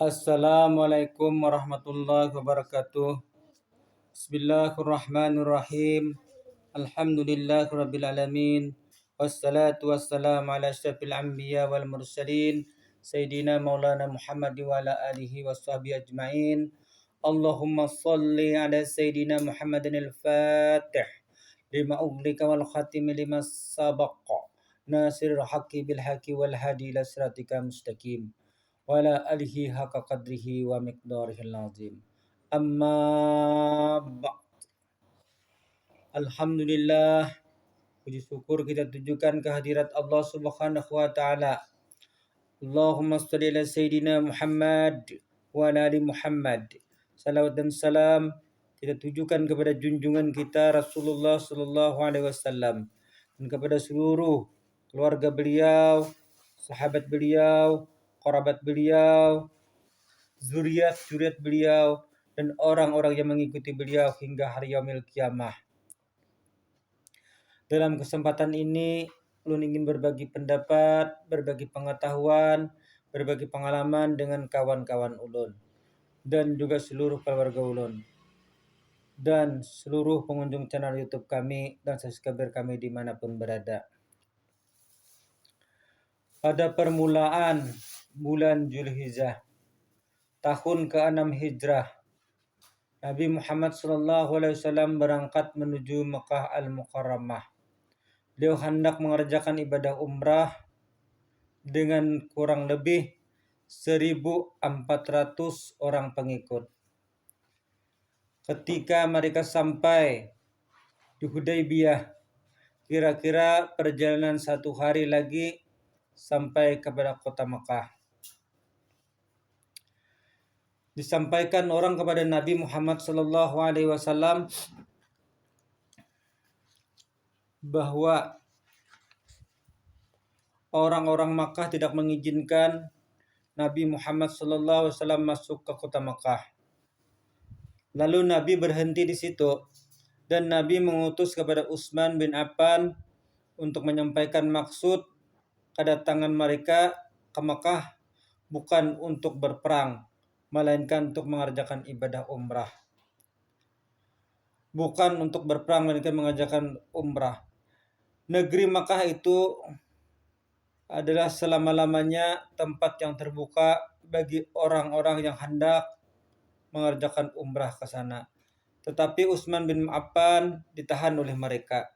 Assalamualaikum warahmatullahi wabarakatuh. Bismillahirrahmanirrahim. Alhamdulillahirabbil alamin. Wassalatu wassalamu ala asyrafil anbiya wal mursalin sayyidina maulana Muhammad wa ala alihi washabbihi ajmain. Allahumma shalli ala sayyidina Muhammadin al-Fatih lima ughliqa wal khatimi lima sabaqa nasirul haqqi bil haqqi wal hadi ila siratika mustaqim wala alihi haqqa qadrihi wa miqdarihil azim. Amma ba'd. Alhamdulillah, puji syukur kita tujukan kehadirat Allah Subhanahu wa taala. Allahumma shalli ala sayyidina Muhammad wa ala ali Muhammad. Salawat dan salam kita tujukan kepada junjungan kita Rasulullah sallallahu alaihi wasallam dan kepada seluruh keluarga beliau, sahabat beliau, kerabat beliau, zuriat beliau, dan orang-orang yang mengikuti beliau hingga hari yaumil kiamah. Dalam kesempatan ini, ulun ingin berbagi pendapat, berbagi pengetahuan, berbagi pengalaman dengan kawan-kawan ulun dan juga seluruh keluarga ulun dan seluruh pengunjung channel YouTube kami dan subscriber kami dimanapun berada. Pada permulaan bulan Zulhijjah tahun ke-6 Hijrah, Nabi Muhammad SAW berangkat menuju Mekah Al-Mukarramah. Beliau hendak mengerjakan ibadah umrah dengan kurang lebih 1.400 orang pengikut. Ketika mereka sampai di Hudaybiyah, kira-kira perjalanan 1 hari lagi sampai kepada kota Mekah. Disampaikan orang kepada Nabi Muhammad SAW bahwa orang-orang Makkah tidak mengizinkan Nabi Muhammad SAW masuk ke kota Makkah. Lalu Nabi berhenti di situ dan Nabi mengutus kepada Utsman bin Affan untuk menyampaikan maksud kedatangan mereka ke Makkah bukan untuk berperang, melainkan untuk mengerjakan ibadah umrah. Bukan untuk berperang, melainkan mengerjakan umrah. Negeri Makkah itu adalah selama-lamanya tempat yang terbuka bagi orang-orang yang hendak mengerjakan umrah ke sana. Tetapi Utsman bin Affan ditahan oleh mereka.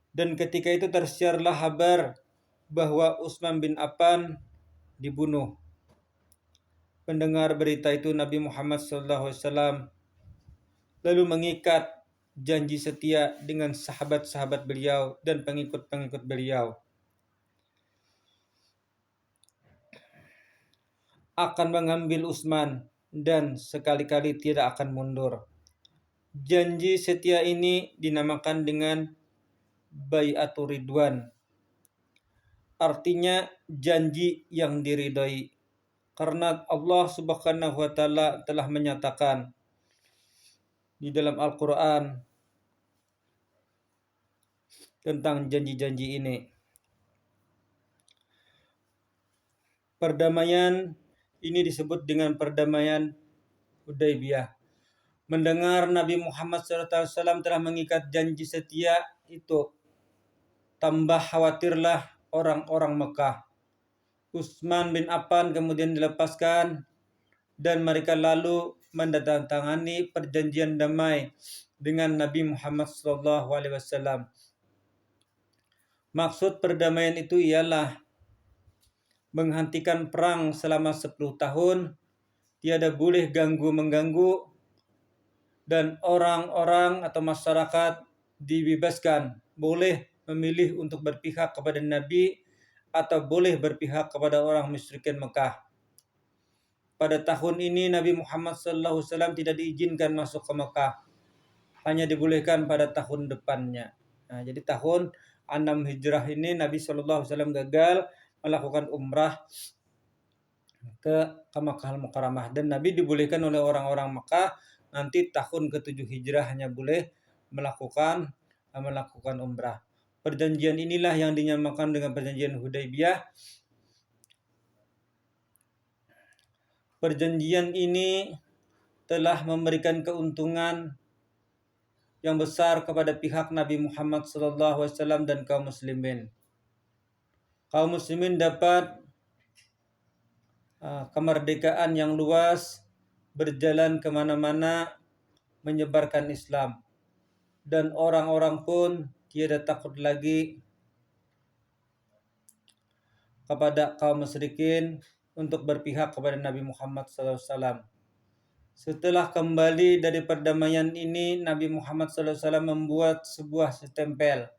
Dan ketika itu tersiarlah kabar bahwa Utsman bin Affan dibunuh. Mendengar berita itu Nabi Muhammad SAW lalu mengikat janji setia dengan sahabat-sahabat beliau dan pengikut-pengikut beliau akan mengambil Utsman dan sekali-kali tidak akan mundur. Janji setia ini dinamakan dengan Bai'atur Ridwan. Artinya janji yang diridhai. Karena Allah Subhanahu wa taala telah menyatakan di dalam Al-Qur'an tentang janji-janji ini. Perdamaian ini disebut dengan perdamaian Hudaybiyah. Mendengar Nabi Muhammad SAW telah mengikat janji setia itu, tambah khawatirlah orang-orang Mekah. Utsman bin Affan kemudian dilepaskan dan mereka lalu menandatangani perjanjian damai dengan Nabi Muhammad SAW. Maksud perdamaian itu ialah menghentikan perang selama 10 tahun, tiada boleh ganggu-mengganggu, dan orang-orang atau masyarakat dibebaskan, boleh memilih untuk berpihak kepada Nabi atau boleh berpihak kepada orang musyrikin Mekah. Pada tahun ini Nabi Muhammad SAW tidak diizinkan masuk ke Mekah, hanya dibolehkan pada tahun depannya. Nah, jadi tahun 6 Hijrah ini Nabi SAW gagal melakukan umrah ke Makkah Al-Mukarramah dan Nabi dibolehkan oleh orang-orang Makkah nanti tahun ke-7 Hijrah hanya boleh melakukan umrah. Perjanjian inilah yang dinamakan dengan perjanjian Hudaybiyah. Perjanjian ini telah memberikan keuntungan yang besar kepada pihak Nabi Muhammad SAW dan kaum muslimin. Kaum muslimin dapat kemerdekaan yang luas, berjalan kemana-mana, menyebarkan Islam. Dan orang-orang pun tiada takut lagi kepada kaum musyrikin untuk berpihak kepada Nabi Muhammad SAW. Setelah kembali dari perdamaian ini, Nabi Muhammad SAW membuat sebuah stempel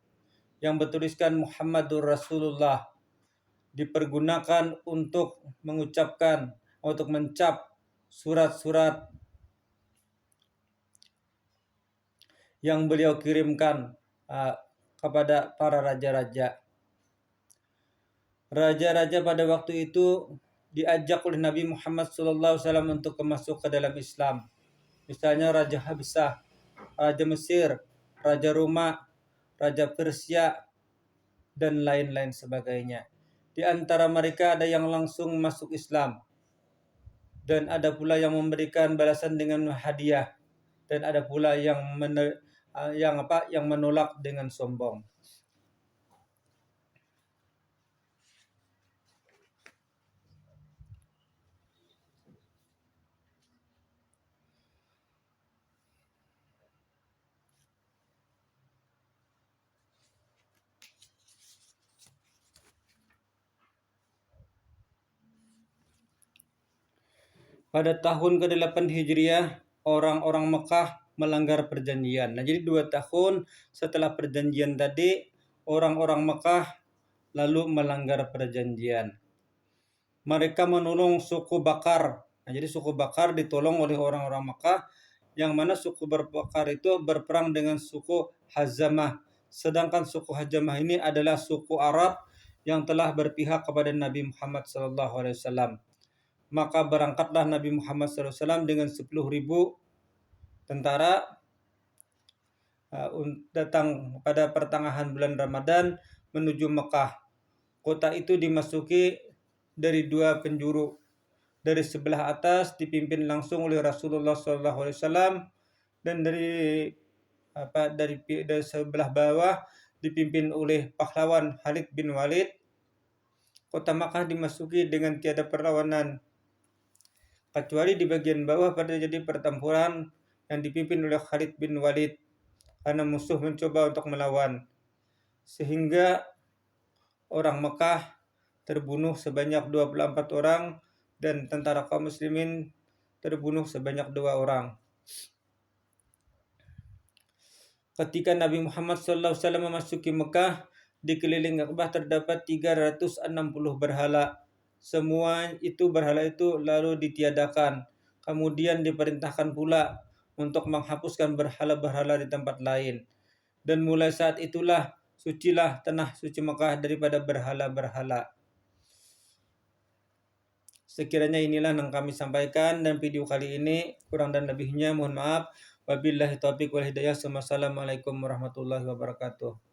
yang bertuliskan Muhammadur Rasulullah, dipergunakan untuk mencap surat-surat yang beliau kirimkan kepada para raja-raja. Raja-raja pada waktu itu diajak oleh Nabi Muhammad SAW untuk masuk ke dalam Islam. Misalnya Raja Habsah, Raja Mesir, Raja Roma, Raja Persia, dan lain-lain sebagainya. Di antara mereka ada yang langsung masuk Islam, dan ada pula yang memberikan balasan dengan hadiah, dan ada pula yang menolak dengan sombong. Pada tahun ke-8 Hijriah, orang-orang Mekah melanggar perjanjian. Nah, jadi 2 tahun setelah perjanjian tadi, orang-orang Mekah lalu melanggar perjanjian. Mereka menolong suku Bakar. Nah, jadi suku Bakar ditolong oleh orang-orang Mekah, yang mana suku Bakar itu berperang dengan suku Hazamah. Sedangkan suku Hazamah ini adalah suku Arab yang telah berpihak kepada Nabi Muhammad SAW. Maka berangkatlah Nabi Muhammad SAW dengan 10.000 tentara datang pada pertengahan bulan Ramadan menuju Mekah. Kota itu dimasuki dari 2 penjuru. Dari sebelah atas dipimpin langsung oleh Rasulullah SAW, dan dari sebelah bawah dipimpin oleh pahlawan Khalid bin Walid. Kota Makkah dimasuki dengan tiada perlawanan, kecuali di bagian bawah pada terjadi pertempuran yang dipimpin oleh Khalid bin Walid karena musuh mencoba untuk melawan, sehingga orang Mekah terbunuh sebanyak 24 orang dan tentara kaum muslimin terbunuh sebanyak 2 orang. Ketika Nabi Muhammad SAW memasuki Mekah, di keliling Ka'bah terdapat 360 berhala. Semua berhala itu lalu ditiadakan. Kemudian diperintahkan pula untuk menghapuskan berhala-berhala di tempat lain. Dan mulai saat itulah sucilah tanah suci Mekah daripada berhala-berhala. Sekiranya inilah yang kami sampaikan dan video kali ini, kurang dan lebihnya mohon maaf. Wabillahi taufiq wal hidayah. Wassalamualaikum warahmatullahi wabarakatuh.